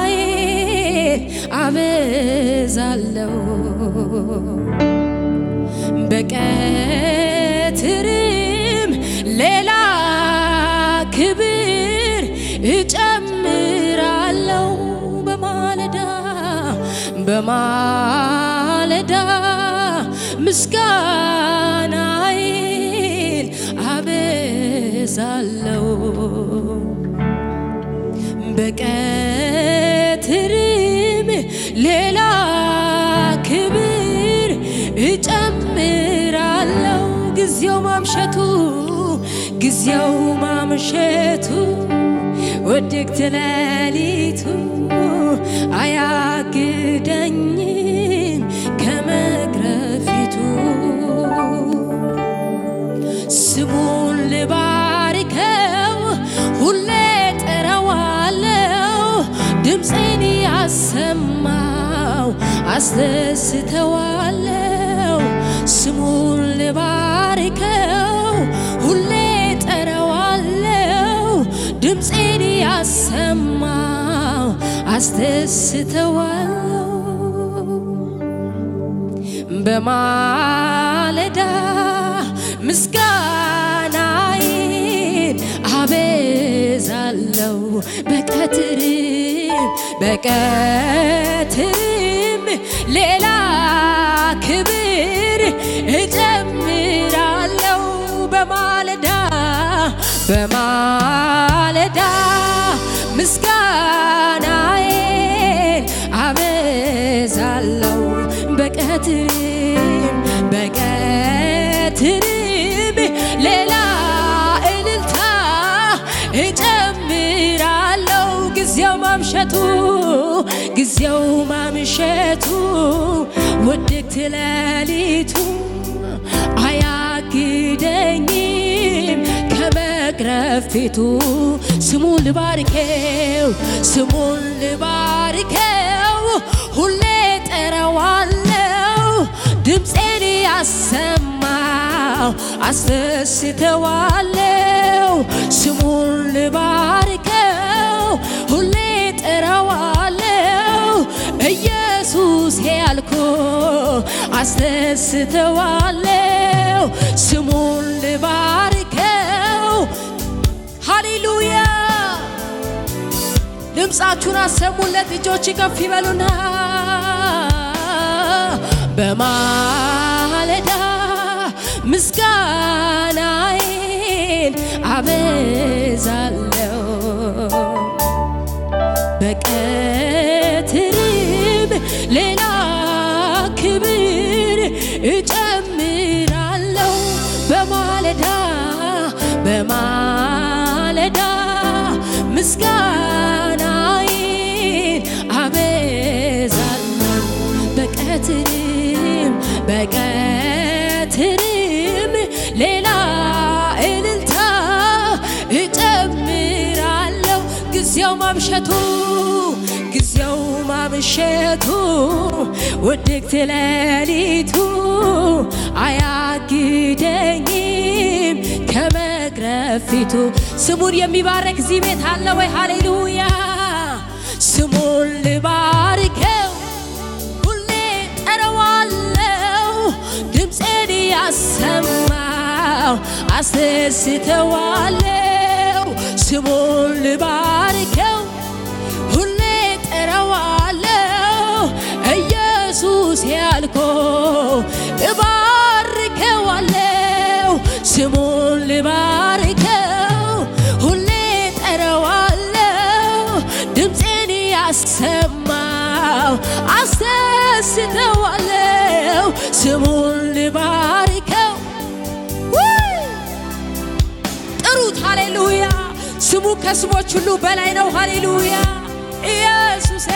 ምስጋናዬን አበዛለሁ በቀትርም ሌላ ክብር እጨምራለሁ በማለዳ ምስጋናዬን አበዛለሁ በቀትርም ሌላ ክብር እጨምራለሁ ጊዜው ማምሸቱ ወድቅት ሌሊቱ አያግደኝም ከመግረፊቱ ስሙን ልባርከው ሁሌ ጠራዋለሁ ድምፄን ያሰማው አስደስተዋለሁ ስሙን ልባርከው ሁሌ ጠራዋለሁ ድምፄን ያሰማው አስደስተዋለሁ በማለዳ ምስጋናዬን አበዛለሁ በቀትርም ሌላ ክብር እጨምራለሁ በማለዳ ምስጋናዬን አበዛለሁ በቀትርም ሌላ እልልታ እጨምራለሁ ጊዜው ማምሸቱ ውድቅት ሌሊቱ አያግደኝም ከመግረፊቱ ስሙን ልባርከው ሁሌ ጠራዋለሁ ድምፄን ያሰማው አስደስተዋለሁ ስሙን ልባርከው ሁሌ ጠራዋለሁ ኢየሱስ ያልኩ አስደስተዋለሁ ስሙን ልባርከው ሃሌሉያ ድምፃችሁን አሰሙለት እጆች ከፍ ይበሉና በማለዳ ምስጋናዬን አበዛለሁ በቀትርም ሌላ ክብር እጨምራለሁ በማለዳ ምስጋናዬን አበዛለሁ በቀትርም ሌላ እልልታ እጨምራለሁ ጊዜው ማምሸቱ ውድቅት ሌሊቱ አያግደኝም ከመግረፊቱ ስሙን የሚባረክ እዚህ ቤት አለ ወይ? ሃሌሉያ ስሙን ልባርከው ሁሌ ጠራዋለሁ ድምፄን ያሰማው አስደስተዋለሁ ስሙን ልባርከው ሁሌ ጠራዋለሁ ኢየሱስ ያልኩ እባርከዋለሁ ስሙን ልባርከው ሁሌ ጠራዋለሁ ድምፄን ያሰማው አስደስተዋለሁ ስሙን ልባርከው ጥሩት ሃሌሉያ ስሙ ከስሞች ሁሉ በላይ ነው ሃሌሉያ ኢየሱሴ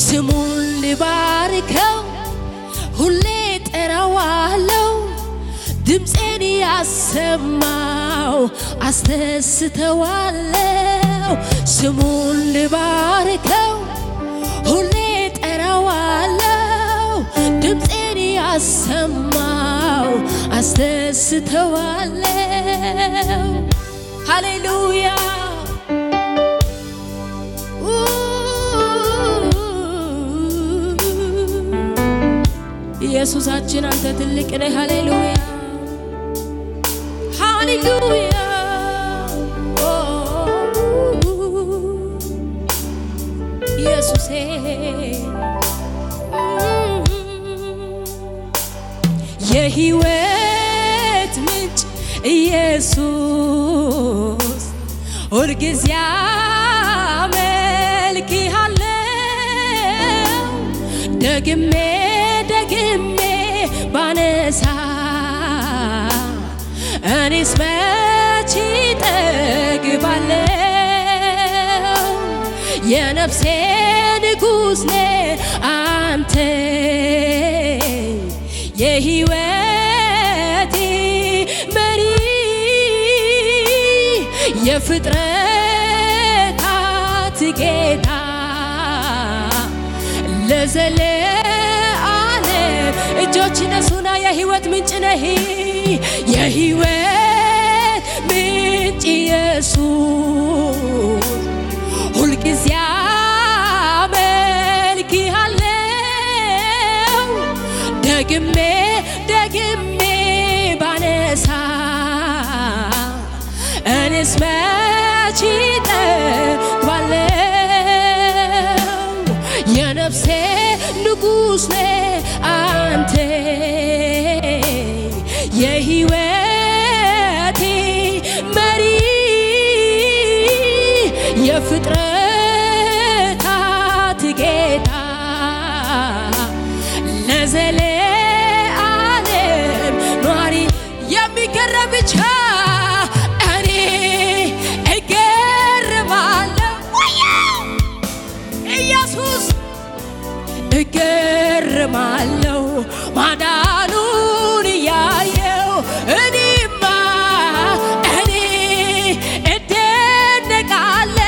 ስሙን ልባርከው ሁሌ ጠራዋለሁ ድምፄን ያሰማው አስደስተዋለሁ ስሙን ልባርከው ሁሌ ጠራዋለሁ ድምፄን ያሰማው አስደስተዋለሁ ሃሌሉያ ኢየሱሳችን አንተ ትልቅ ነህ። ሃሌሉያ ሃሌሉያ ኢየሱሴ የሕይወት ምንጭ ኢየሱስ ሁልጊዜ አመልክሃለሁ ደግሜ ደግሜ ባነሳ እኔስ መቼ እጠግባለሁ የነፍሴ ንጉሥ ነህ አንተ የሕይወቴ መሪ የፍጥረታት ጌታ ለዘለዓለም እጆች ነሱና የሕይወት ምንጭ ነህ የሕይወት ምንጭ ኢየሱስ ሁልጊዜ አመልክሃለሁ ደግሜ ደግሜ ባነሳ እኔስ መቼ እጠግባለሁ የነፍሴ ንጉሥ ነህ አንተ የሕይወቴ መሪ የፍጥረታት ጌታ ለዘለዓለም ኗሪ የሚገረም ብቻ እኔ እገረማለሁ ኢየሱስ እገረማለሁ ማዳኑን እያየው እኔማ እኔ እደነቃለሁ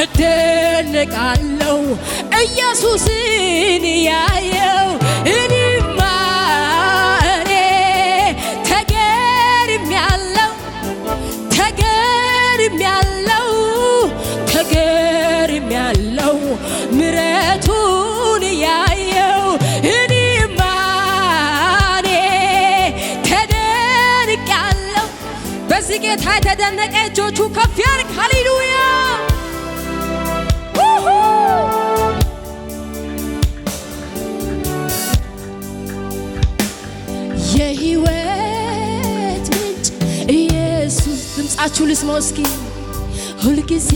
እደነቃለሁ ኢየሱስን እያየው እኔማ እኔ ተገርሜያለሁ ምሕረቱን እያየው እኔማ እኔ ተደንቄያለሁ። በዚህ ጌታ የተደነቀ እጆቹ ከፍ ያድርግ። ሃሌሉያ የሕይወት ምንጭ ኢየሱስ ድምፃችሁ ልስማው እስኪ ሁልጊዜ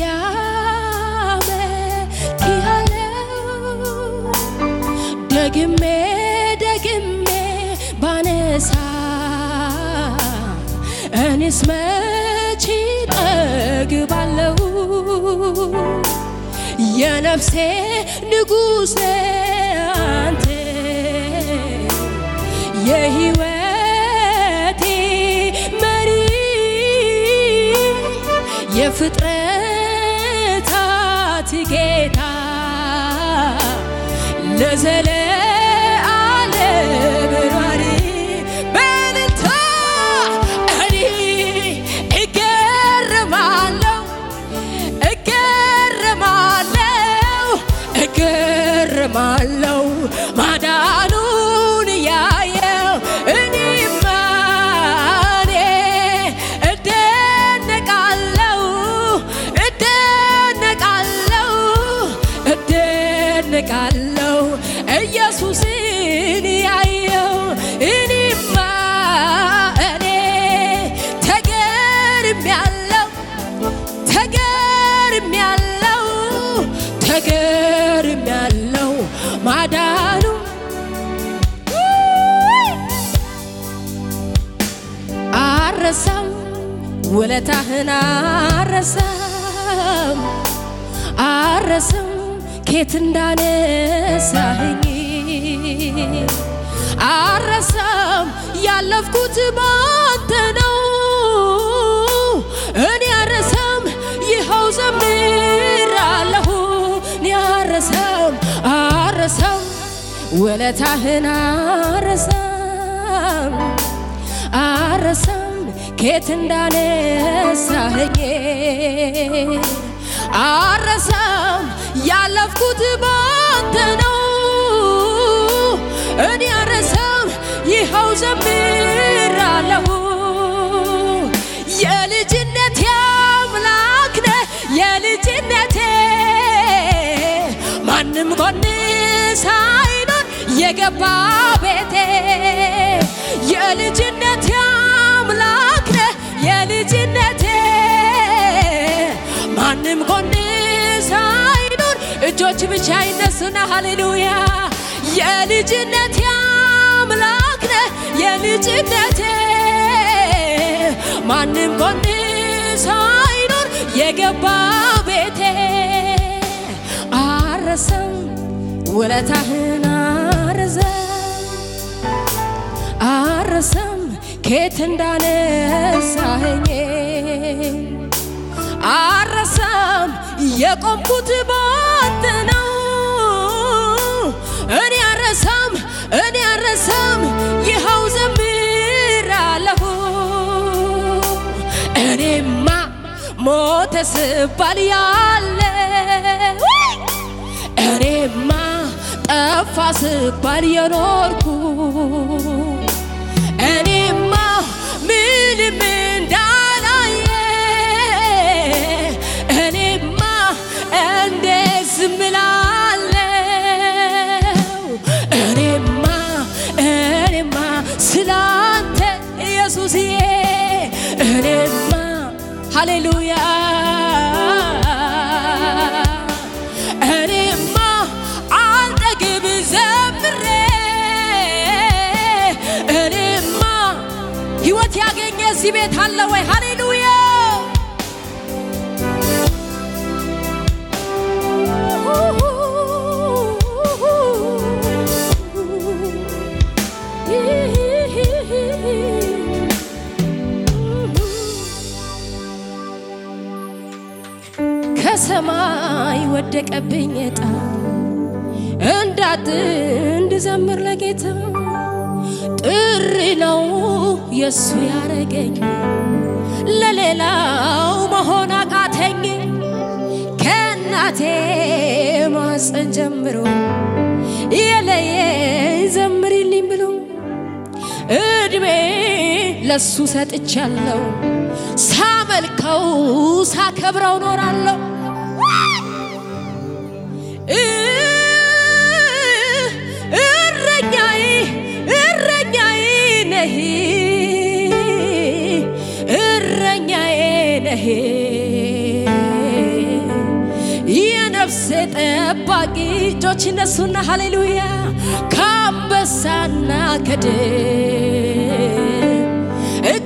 አመልክሃለሁ ደግሜ ደግሜ ባነሳ እኔስ መቼ እጠግባለሁ የነፍሴ ንጉሥ ነህ አንተ የሕይወቴ መሪ የፍጥረታት ጌታ ለዘለዓለም ኗሪ በእልልታ እኔ እገረማለሁ ማዳኑን እያየው እኔማ እኔ እደነቃለሁ ኢየሱስን ያየው እኔማ እኔ ተገርሜያለሁ ማዳኑ አረሳም ውለታህን አረሳም ኬት እንዳነሳኸኝ አረሳም ያለፍኩት ባንተ ነው እኔ አረሳም ይኸው ዘምራለሁ እኔ አረሳም ውለታህን አረሳም ከየት እንዳነሳኸኝ አረሳም ያለፍኩት ባንተ ነው እኔ አረሳም ይኸው ዘምራለሁ የልጅነቴ አምላክ ነህ የልጅነቴ ማንም ጎን ሳይኖር የገባ ቤቴ የልጅነቴ አምላክ ነህ የልጅነቴ ማንም ጎን ሳይኖር እጆች ብቻ ይነሱና ሃሌሉያ የልጅነቴ አምላክ ነህ የልጅነቴ ማንም ጎን ሳይኖር የገባ ቤቴ አረሳም ውለታህን አረሳም ከየት እንዳነሳኸኝ አረሳም የቆምኩት ባንተ ነው እኔ አረሳም ይኸው ዘምራለሁ እኔማ ሞተ ስባል ያለ እኔማ ጠፋ ስባል የኖርኩ እኔማ ምንም እንዳላየ እኔማ እንዴት ዝም እላለሁ እኔማ ስላንተ ኢየሱስዬ እኔማ ሃሌሉያ እኔማ አልጠግብ ዘምሬ እኔማ ሕይወት ያገኘ እዚህ ቤት አለ ወይ? ሃሌሉያ ከሰማይ ወደቀብኝ ዕጣ እንድዘምር ለጌታ ጥሪ ነው የሱ ያረገኝ ለሌላው መሆን አቃተኝ ከእናቴ ማፀን ጀምሮ የለየኝ ዘምሪልኝ ብሎ እድሜ ለሱ ሰጥቻለሁ ሳመልከው ሳከብረው ኖራለሁ እረኛዬ ነህ የነፍሴ ጠባቂ እጆች እነሱና ሃሌሉያ ከአንበሳና ከድብ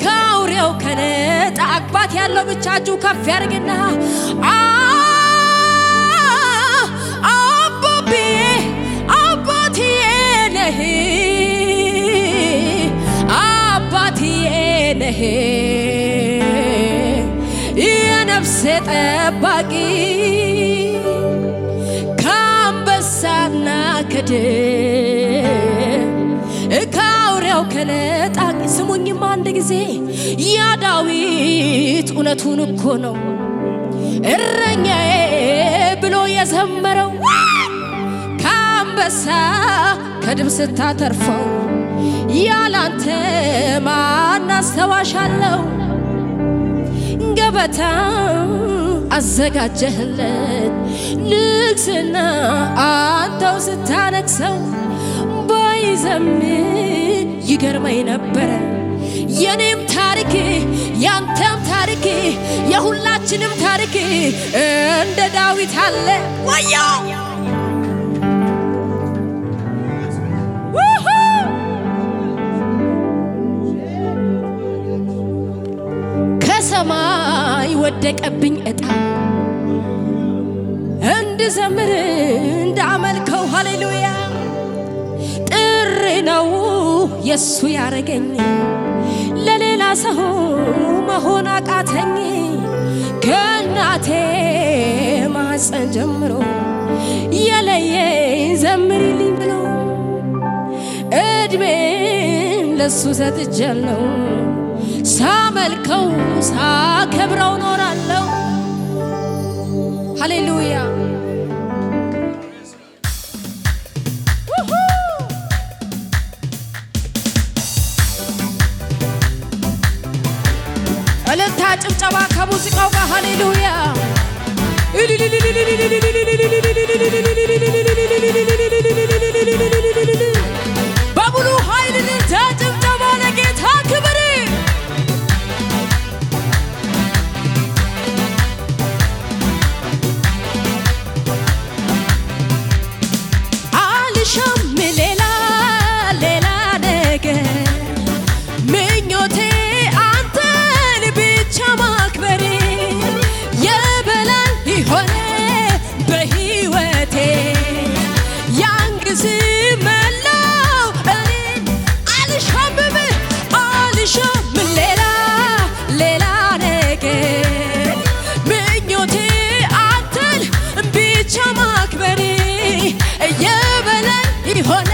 ከአውሬው ከነጣቅባት ያለው ብቻ እጁ ከፍ ያርግና አባትዬ ነህ የነፍሴ ጠባቂ ከአንበሳና ከድብ ከአውሬው ከነጣቂ ስሙኝም አንድ ጊዜ ያ ዳዊት እውነቱን እኮ ነው እረኛዬ ብሎ የዘመረው ከአንበሳ ከድብ ስታተርፈው ያላንተ ማን አስተዋሻለሁ ገበታ አዘጋጀህለት ንግስና አንተው ስታነግሰው ባይዘምር ይገርመኝ ነበረ የኔም ታሪክ ያንተም ታሪክ የሁላችንም ታሪክ እንደ ዳዊት አለ ወዮ ከሰማይ ወደቀብኝ ዕጣ እንድዘምር እንዳመልከው ሃሌሉያ ጥሪ ነው የሱ ያረገኝ ለሌላ ሰው መሆን አቃተኝ ከእናቴ ማፀን ጀምሮ የለየኝ ዘምሪልኝ ብሎ እድሜ ለሱ ሰጥቻለሁ ሳመልከው ሳከብረው ኖራለሁ ሃሌሉያ እልልታ ጭብጨባ ከሙዚቃው ጋር ሃሌሉያ በሙሉ ኃይል እልልታ ጭብጨባ ለጌታ ክብር አልሻም ሌላ ነገር ምኞቴ አንተን ብቻ ማክበር የበላይ ሆነ በሕይወቴ ያን ጊዜ መላው እኔን አልሻም ሌላ ነገር ምኞቴ አንተን ብቻ ማክበር የበላይ ሆነ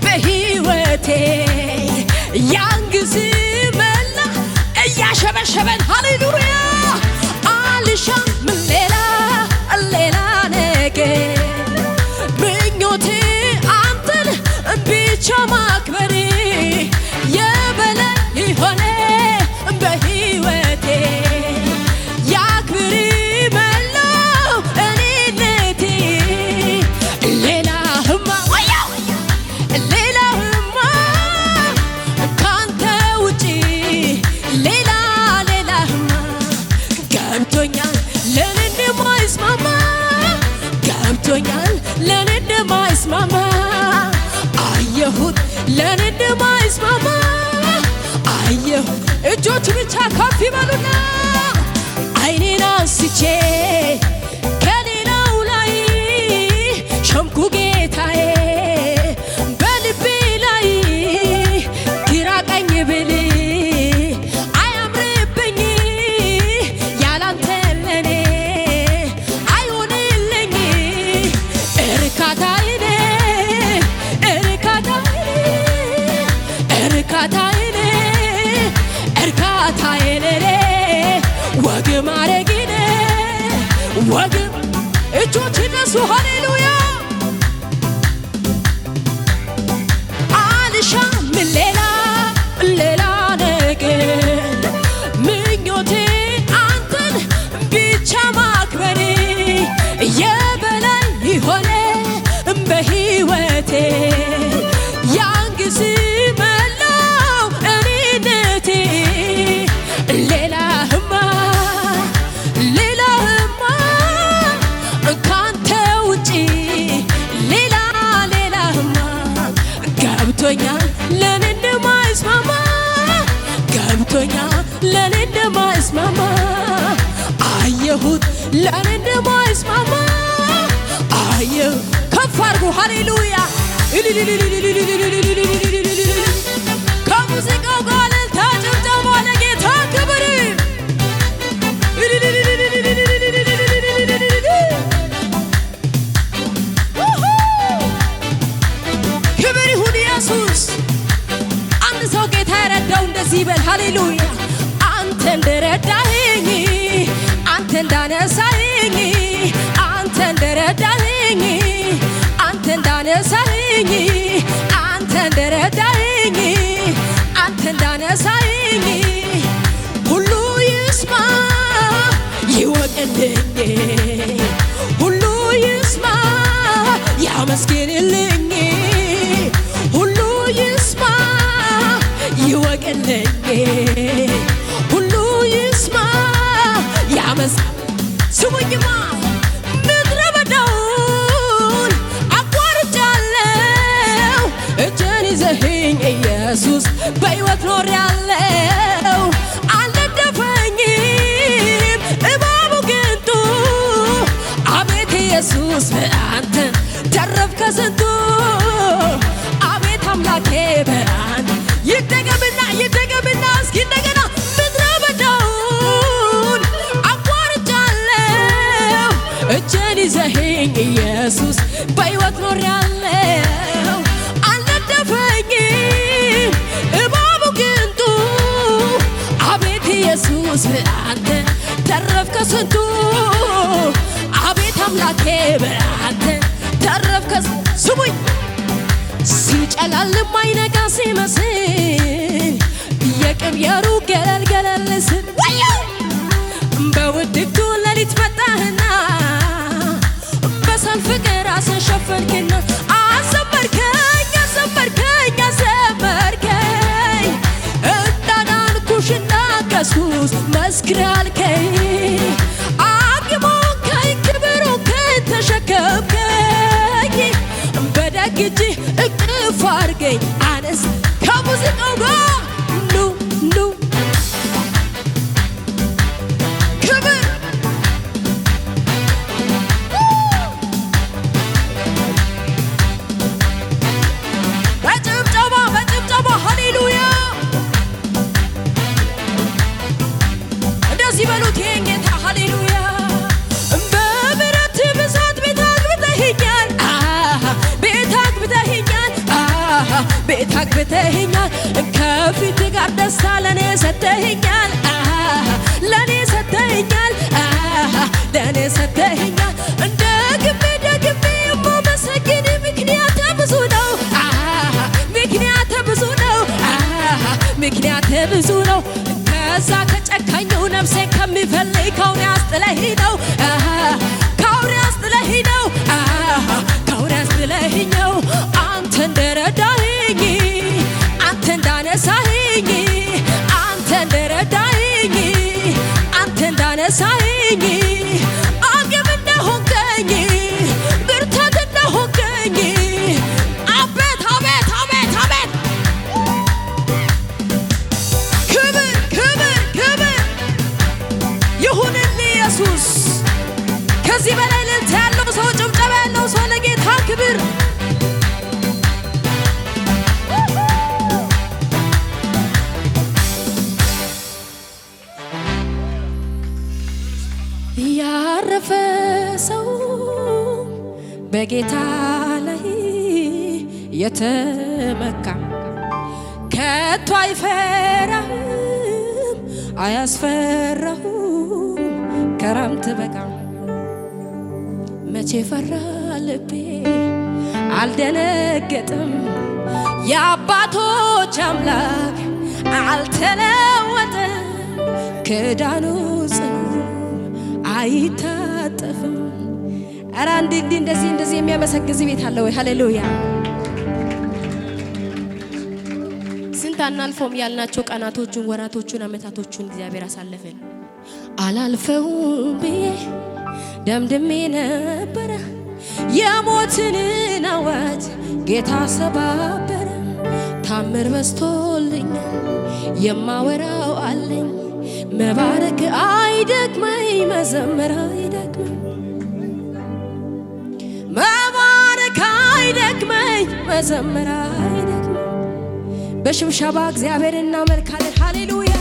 በሕይወቴ ያን ጊዜ መላ እያሸበሸበን ሃሌሉያ አልሻም ሌላ ነገር ምኞቴ አንተን ብቻ ማክበር የበላይ ሆነ በሕይወቴ ያክብር መላው እኔነቴ ሌላህማ ካንተ ውጪ ሌላህማ ገብቶኛል ለኔ እንደማይስማማ አየሁት ለኔ እንደማይስማማ አየሁት እጆች ብቻ ከፍ ይበሉና አይኔን አንስቼ ከሌላው ላይ ሾምኩ ጌታዬ በልቤ ላይ ግራ ቀኝ ብል አያምርብኝ ያላንተ ለኔ አይሆንልኝ እርካታዬ ወግ ማረግኔ ወግ እጆች እነሱ ሃሌሉያ አልሻም ሌላ ነገር ምኞቴ አንተን ብቻ ማክበር የበላይ ሆነ በሕይወቴ ያን ጊዜ መላው እኔነቴ ሌላህማ ካንተ ውጪ ሌላህማ ገብቶኛል ለኔ እንደማይስማማ አየሁት ለኔ እንደማይስማማ አየሁ ከፍ አድርጉ ሃሌሉያ ከሙዚቃው ጋር እልልታ ጭብጨባ ለጌታ ክብር ክብር ይሁን ኢየሱስ አንድ ሰው ጌታ የረዳው እንደዚህ ይበል ሃሌሉያ አንተ እንደረዳኸኝ አንተ እንዳነሳኸኝ አንተ እንደረዳኸኝ አንተ እንዳነሳኸኝ አንተ እንደረዳኸኝ አንተ እንዳነሳኸኝ ሁሉ ይስማ ይወቅልኝ ሁሉ ይስማ ያመስግንልኝ ሁሉ ይስማ ይወቅልኝ ሁሉ ይስማ ስሙኝማ ምድረ በዳውን አቋርጫለሁ እጄን ይዘኸኝ ኢየሱስ በሕይወት ኖሬያለሁ አልነደፈኝም እባቡ ግንጡ አቤት ኢየሱስ በአንተ ተረፍከ ስንቱ አቤት አምላኬ በአንተ ይደገምና እስኪ እንደገና ምድረ በዳውን አቋርጫለሁ እጄን ይዘኸኝ ኢየሱስ በሕይወት ኖሬያለሁ አልነደፈኝም ኢየሱስ አንተ ተረፍከ ስንቱ አቤት አምላኬ በአንተ ተረፍከ ስሙኝ ሲጨላልም አይነጋ ሲመስል የቅብየሩ ገለል ገለል ስል በውድቅቱ ሌሊት መጣህና በሰልፍ ራስን ሸፈንክና አዘመርከኝ አዘመርከኝ አዘመርከኝ እንዳዳንኩሽ እንዳገዝኩሽ መስክር አልከኝ አግሞከኝ ክብሩከኝ ተሸከምከኝ በደግ እጅህ እቅፍ አድርገኝ አነስ ከሙዚቃው ጋር ኑ ኑ ቤት አግብተኸኛል ከፊት ጋር ደስታ ለኔ ሰተኸኛል ለኔ ሰተኸኛል ለኔ ሰተኸኛል ደግሜ የማመሰግን ምክንያት ብዙ ነው ምክንያት ብዙ ነው ምክንያት ብዙ ነው ከዛ ከጨካኘው ነፍሴ ከሚፈልግ ከአውሬ አስጥለኸኝ ነው ከአውሬ አስጥለኸኝ ነው ከአውሬ አስጥለኸኝ ነው አንተ እንደረዳኸኝ አንተ እንዳነሳኸኝ አንተ እንደረዳኸኝ አንተ እንዳነሳኸኝ አቅም እንደሆንከኝ ብርታት እንደሆንከኝ አቤት አቤት አቤት አቤት ክብር ክብር ክብር ይሁንልህ ኢየሱስ ከዚህ በላይ እልልታ ያለው ሰው ጭብጨባ ያለው ሰው ለጌታ ክብር ያረፈ ሰው በጌታ ላይ የተመካ ከቶ አይፈራም አያስፈራሁም ከረምት በጋ መቼ ፈራ ልቤ አልደነገጥም የአባቶች አምላክ አልተለወጠም ክዳኑ ጽኑ አይታጠፍም ኧረ እንደዚህ የሚያመሰግዝ ቤት አለ ወይ ሃሌሉያ ስንት አናልፈውም ያልናቸው ቀናቶቹን ወራቶቹን አመታቶቹን እግዚአብሔር አሳለፈን አላልፈውም ብዬ ደምድሜ ነበረ የሞትን አዋጅ ጌታ ሰባበረ ታምር በዝቶልኛል የማወራው አለኝ መባረክ አይደክመኝ መዘመር አይደክመኝ መባረክ አይደክመኝ መዘመር አይደክመኝ በሽብሸባ እግዚአብሔር እናመልካለን ሃሌሉያ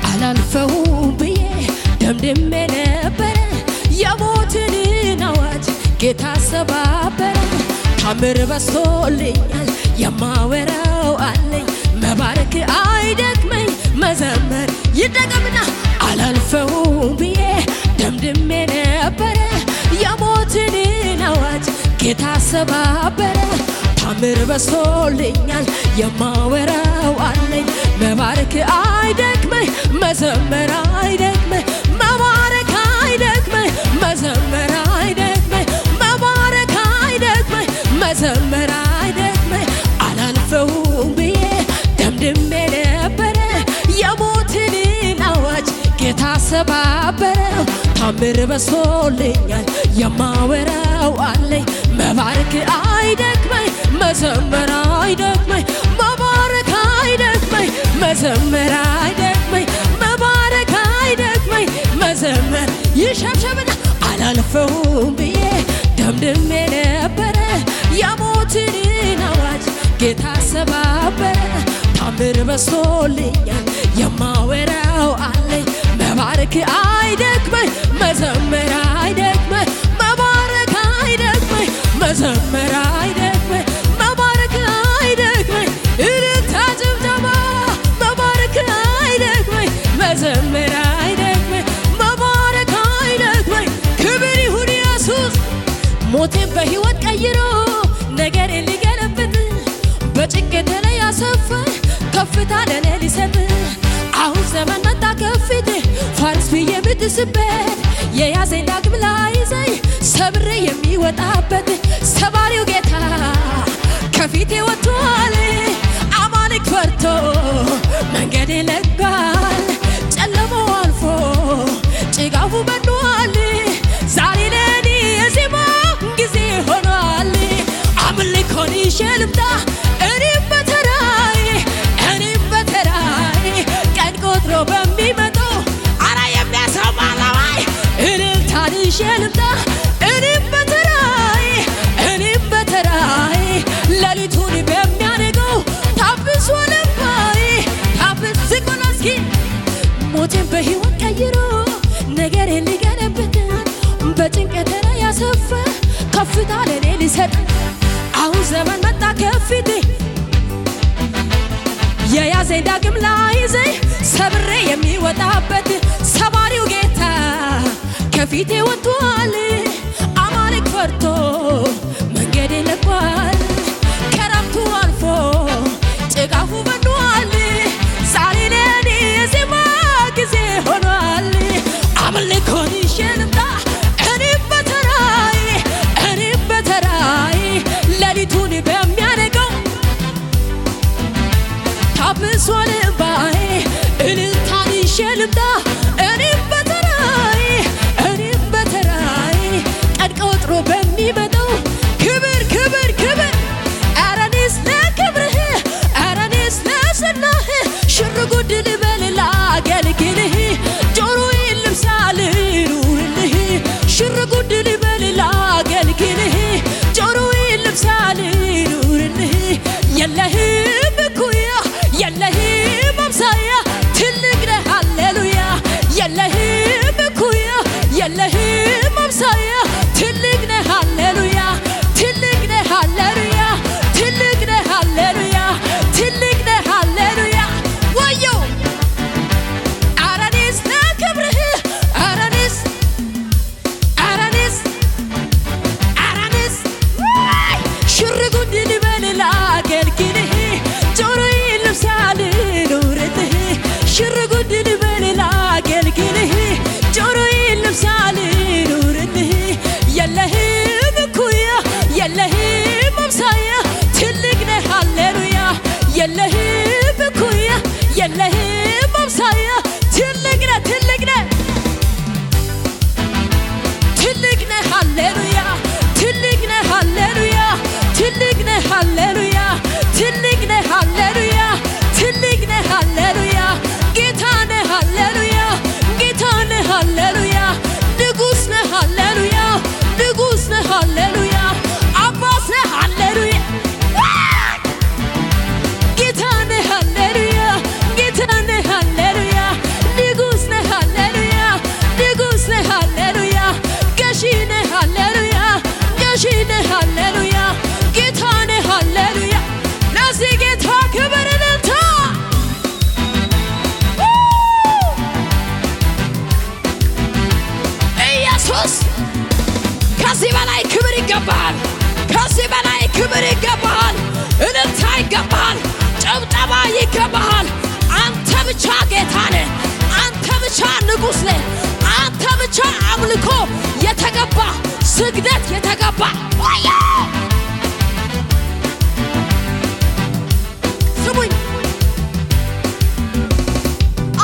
አላልፈውም ብዬ ደምድሜ ነበረ የሞትን አዋጅ ጌታ ሰባበረ ታምር በዝቶልኛል የማወራው አለኝ መባረክ አይደክመኝ መዘመር ይደገምና አላልፈውም ብዬ ደምድሜ ነበረ የሞትን አዋጅ ጌታ ሰባበረ ታምር በዝቶልኛል የማወራው አለኝ መባረክ አይደክመኝ መዘመር አይደክመኝ መባረክ አይደክመኝ መዘመር አይደክመኝ መባረክ አይደክመኝ መዘመር አይደክመኝ አላልፈውም ብዬ ደምድሜ ነበረ የሞትን አዋጅ ጌታ ሰባበረው ታምር በዝቶልኛል የማወራው አለኝ መባረክ አይደክመኝ መዘመር አይደክመኝ መባረክ አይደክመኝ መዘመር አይደክመኝ መባረክ አይደክመኝ መዘመር ይሸብሸብና አላልፈውም ብዬ ደምድሜ ነበረ የሞትን አዋጅ ጌታ ሰባበረ ታምር በዝቶልኛል የማወራው አለኝ መባረክ አይደክመኝ መዘመር አይደክመኝ መባረክ አይደክመኝ መዘመር አይደክመኝ መባረክ አይደክመኝ እልልታ ጭብጨባ መባረክ አይደክመኝ መዘመር አይደክመኝ መባረክ አይደክመኝ ክብር ይሁን ኢየሱስ ሞቴን በሕይወት ቀይሮ ነገሬን ሊገለብጥ በጭንቀቴ ላይ ያሰፋ ከፍታ ለኔ ሊሰጥ አሁን ዘመን መጣ ከፊቴ ፋርስ ብዬ የምጥስበት የያዘኝ ዳግም ላይዘኝ ሰብሬ የሚወጣበት ሰባሪው ጌታ ከፊቴ ወጥቷል አማልክ ፈርቶ መንገዴ ለቋል ጨለማው አልፎ ጭጋፉ በኗል ዛሬ ለኔ የዜማ ጊዜ ሆኗል አምልኮን ይዤ ልምጣ እኔም በተራዬ ቀን ቆጥሮ በሚመጣው አራ የሚያሰማ ለዋይ እልልታን ይዤ ልምጣ እኔም በተራዬ ሌሊቱን በሚያነገው ታብሶ ልባዬ ታብስ ዝቆና እስኪ ሞቴን በሕይወት ቀይሮ ነገሬን ሊገለብጥ በጭንቀቴ ላይ ያሰፋ ከፍታ ለኔ ሊሰጥ አሁን ዘመን መጣ ከፊቴ የያዘኝ ዳግም ላይዘኝ ሰብሬ የሚወጣበት ሰባሪው ጌታ ከፊቴ ወጥቷል አማልክ ፈርቶ መንገዴ ለቋል ክረምቱ አልፎ ጭጋፉ በኗል ዛሬ ለኔ የዜማ ጊዜ ሆኗል አምልኮን ይዤ ልምጣ እኔም በተራዬ ሌሊቱን በሚያነገው ታብሶ ልባዬ እልልታን ይዤ ልምጣ እኔም በተራዬ ቀን ቆጥሮ በሚመጣው ክብር ኧረ እኔስ ለክብርህ ኧረ እኔስ ለዝናህ ሽር ጉድ ልበል ላገልግልህ ጆሮዬን ልብሳ ልኑርልህ ሽር ጉድ ልበል ላገልግልህ ጆሮዬን ልብሳ ልኑርልህ የለህም እኩያ የለህም አምሳያ ትልቅ ነህ ሃሌሉያ የለህም እኩያ የለህም አምሳያ ትልቅ ነህ ሃሌሉያ ትልቅ ነህ ሃሌሉያ ትልቅ ነህ ሃሌሉያ ትልቅ ነህ ሃሌሉያ ወዮ ኧረ እኔስ ለክብርህ ኧረ እኔስ ሽር ጉድ ልበል ላገልግልህ ጆሮዬን ልብሳ ልኑርልህ ሽር ጉድ ልበል ላገልግልህ ጆሮዬን ልብሳ ልኑርልህ የለህም እኩያ የለህም አምሳያ ትልቅ ነህ ሃሌሉያ የለህም እኩያ የለህም አምሳያ ትልቅ ነህ ሃሌሉያ ትልቅ ነህ ሃሌሉያ ትልቅ ነህ ሃሌሉያ ትልቅ ነህ ሃሌሉያ ትልቅ ነህ ሃሌሉያ ጌታ ነህ ሃሌሉያ ጌታ ነህ ሃሌሉያ ንጉሥ ነህ ሃሌሉያ ንጉሥ ነህ ሃሌሉያ አባት ነህ ሃሌሉያ ጌታ ነህ ሃሌሉያ ጌታ ነህ ሃሌሉያ ንጉሥ ነህ ሃሌሉያ ንጉሥ ነህ ሃሌሉያ ገዢ ነህ ሃሌሉያ ገዢ ነህ ሃሌሉያ ጌታ ነህ ሃሌሉያ ለዚህ ጌታ ክብር እልልታ ኢየሱስ ከዚህ በላይ ክብር ይገባሃል ከዚህ በላይ ክብር ይገባሃል እልልታ ይገባሃል ጭብጨባ ይገባሃል አንተ ብቻ ጌታ ነህ አንተ ብቻ ንጉሥ ነህ አንተ ብቻ አምልኮ የተገባ ስግደት የተገባ ወዮ ስሙኝ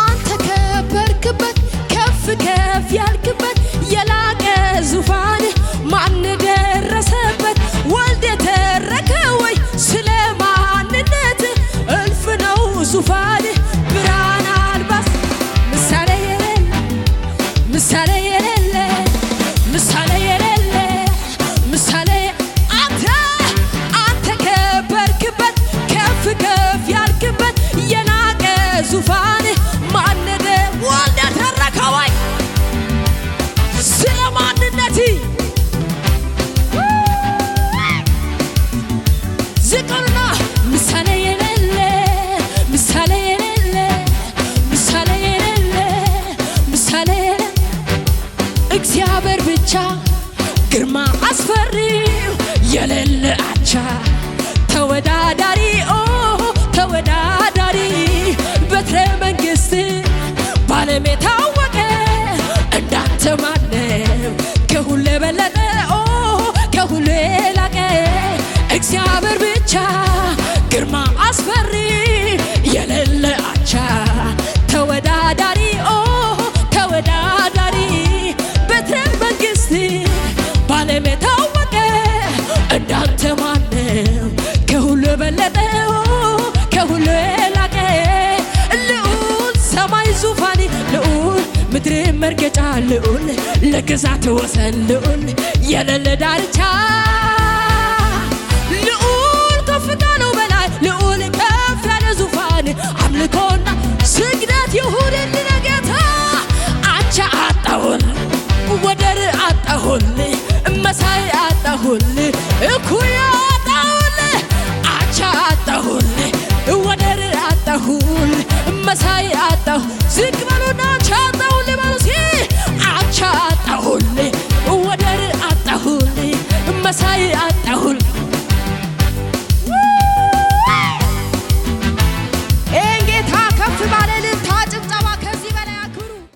አንተ ከበርክበት ከፍ ያልክበት የላቀ ዙፋን ማን ደረሰበት ወልድ የተረከ ወይ ስለ ማንነት እልፍ ነው ዙፋን ብርሃን አልባስ ምሳሌ የሌለ ግርማ አስፈሪው የሌለ አቻ ተወዳዳሪ ተወዳዳሪ በትረ መንግሥት ባለም የታወቀ እንዳንተ ማንም ከሁሉ የበለጠ ከሁሉ የላቀ እግዚአብሔር ብቻ ግርማ አስፈሪ የሌለ አቻ ተወዳዳሪ ተወዳዳሪ በትረ መንግሥት ባለም የታወቀ እንዳንተ ማንም ከሁሉ የበለጠ ከሁሉ የላቀ ልዑል ሰማይ ዙፋን ልዑል ምድር መርገጫ ልዑል ለግዛት ወሰን ልዑል የሌለ ዳርቻ ልዑል ከፍ ካለው በላይ ልዑል ከፍ ያለ ዙፋን አምልኮና ስግደት ይሁንልን